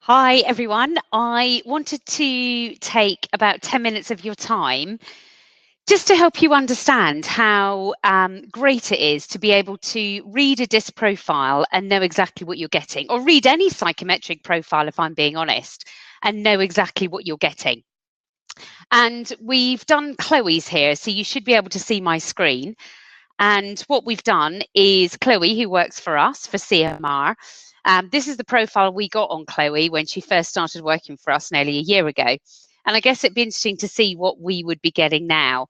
Hi, everyone. I wanted to take about 10 minutes of your time just to help you understand how great it is to be able to read a DISC profile and know exactly what you're getting, or read any psychometric profile, if I'm being honest, and know exactly what you're getting. And we've done Chloe's here, so you should be able to see my screen. And what we've done is Chloe, who works for us for CMR, this is the profile we got on Chloe when she first started working for us nearly a year ago. And I guess it'd be interesting to see what we would be getting now.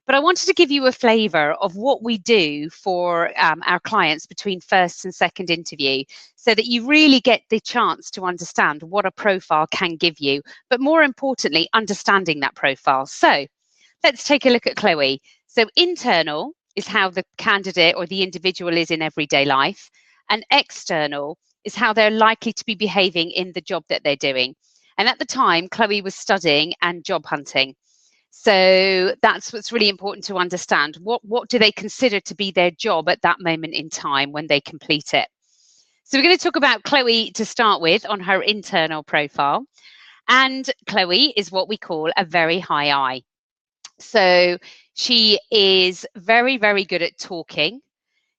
But I wanted to give you a flavour of what we do for our clients between first and second interview, so that you really get the chance to understand what a profile can give you, but more importantly, understanding that profile. So let's take a look at Chloe. So internal is how the candidate or the individual is in everyday life, and external is how they're likely to be behaving in the job that they're doing. And at the time, Chloe was studying and job hunting. So that's what's really important to understand. What do they consider to be their job at that moment in time when they complete it? So we're going to talk about Chloe to start with on her internal profile. And Chloe is what we call a very high I. So she is very, very good at talking.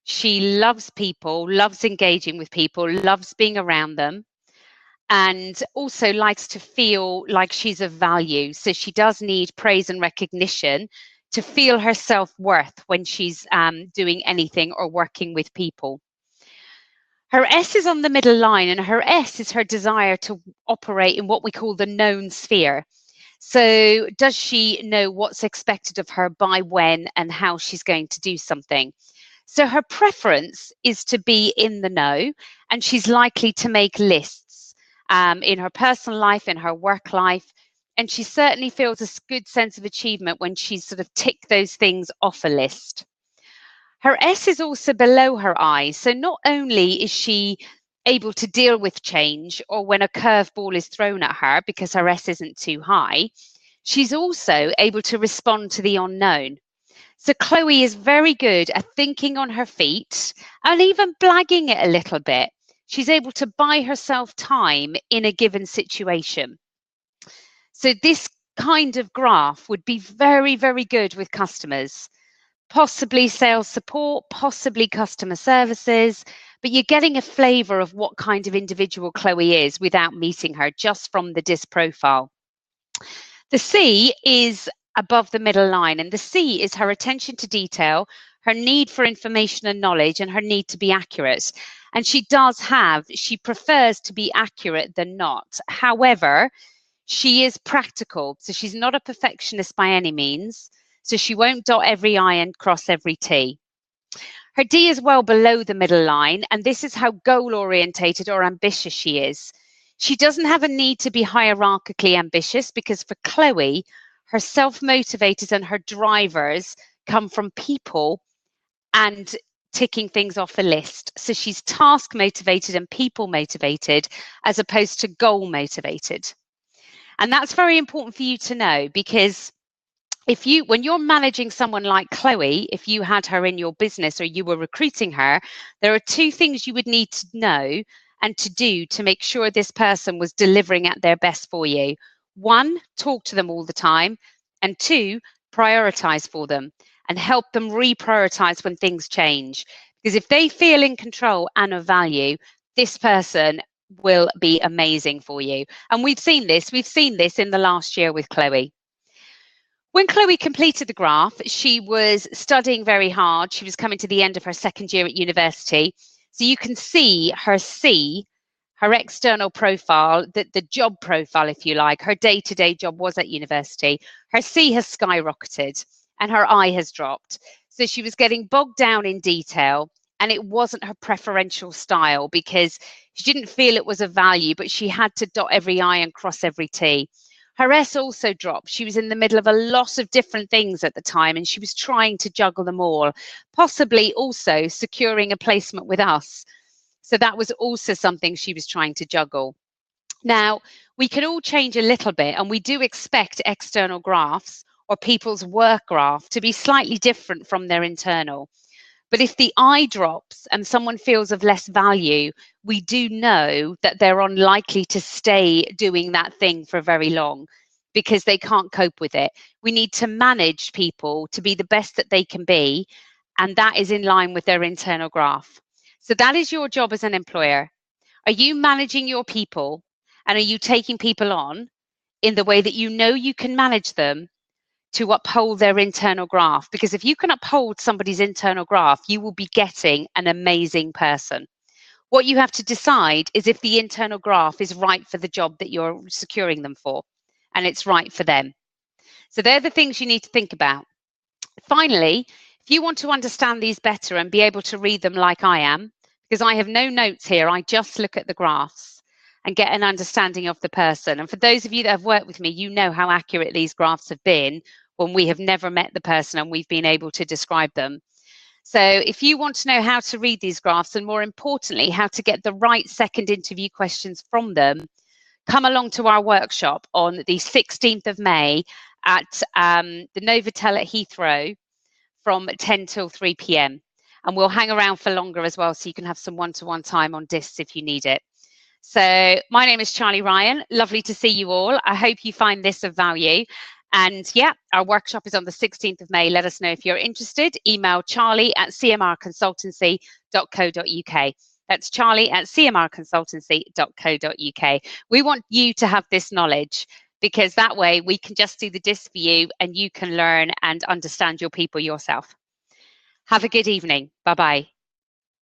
She loves people, loves engaging with people, loves being around them, and also likes to feel like she's of value. So she does need praise and recognition to feel her self-worth when she's doing anything or working with people. Her S is on the middle line, and her S is her desire to operate in what we call the known sphere. So does she know what's expected of her by when and how she's going to do something? So her preference is to be in the know, and she's likely to make lists in her personal life, in her work life, and she certainly feels a good sense of achievement when she's sort of ticked those things off a list. Her S is also below her I, so not only is she able to deal with change or when a curveball is thrown at her because her S isn't too high, she's also able to respond to the unknown. So Chloe is very good at thinking on her feet and even blagging it a little bit. She's able to buy herself time in a given situation. So this kind of graph would be very, very good with customers, possibly sales support, possibly customer services, but you're getting a flavour of what kind of individual Chloe is without meeting her, just from the DISC profile. The C is above the middle line, and the C is her attention to detail, her need for information and knowledge, and her need to be accurate. And she prefers to be accurate than not. However, she is practical, so she's not a perfectionist by any means. So she won't dot every I and cross every T. Her D is well below the middle line, and this is how goal-orientated or ambitious she is. She doesn't have a need to be hierarchically ambitious, because for Chloe, her self-motivators and her drivers come from people and ticking things off a list. So she's task motivated and people motivated as opposed to goal motivated. And that's very important for you to know, because when you're managing someone like Chloe, if you had her in your business or you were recruiting her, there are two things you would need to know and to do to make sure this person was delivering at their best for you. One, talk to them all the time, and two, prioritize for them and help them reprioritize when things change. Because if they feel in control and of value, this person will be amazing for you. And we've seen this in the last year with Chloe. When Chloe completed the graph, she was studying very hard. She was coming to the end of her second year at university. So you can see her C, her external profile, the job profile, if you like, her day-to-day job was at university. Her C has skyrocketed and her I has dropped. So she was getting bogged down in detail, and it wasn't her preferential style because she didn't feel it was a value, but she had to dot every I and cross every T. Her S also dropped. She was in the middle of a lot of different things at the time, and she was trying to juggle them all, possibly also securing a placement with us. So that was also something she was trying to juggle. Now, we can all change a little bit, and we do expect external graphs or people's work graph to be slightly different from their internal. But if the I drops and someone feels of less value, we do know that they're unlikely to stay doing that thing for very long because they can't cope with it. We need to manage people to be the best that they can be, and that is in line with their internal graph. So that is your job as an employer. Are you managing your people, and are you taking people on in the way that you know you can manage them to uphold their internal graph? Because if you can uphold somebody's internal graph, you will be getting an amazing person. What you have to decide is if the internal graph is right for the job that you're securing them for, and it's right for them. So they're the things you need to think about. Finally, if you want to understand these better and be able to read them like I am, because I have no notes here, I just look at the graphs and get an understanding of the person. And for those of you that have worked with me, you know how accurate these graphs have been when we have never met the person and we've been able to describe them. So if you want to know how to read these graphs, and more importantly, how to get the right second interview questions from them, come along to our workshop on the 16th of May at the Novotel at Heathrow from 10 till 3 p.m. And we'll hang around for longer as well, so you can have some one-to-one time on discs if you need it. So my name is Charlie Ryan. Lovely to see you all. I hope you find this of value. And yeah, our workshop is on the 16th of May. Let us know if you're interested. Email charlie@cmrconsultancy.co.uk. That's charlie@cmrconsultancy.co.uk. We want you to have this knowledge, because that way we can just do the disc for you and you can learn and understand your people yourself. Have a good evening. Bye-bye.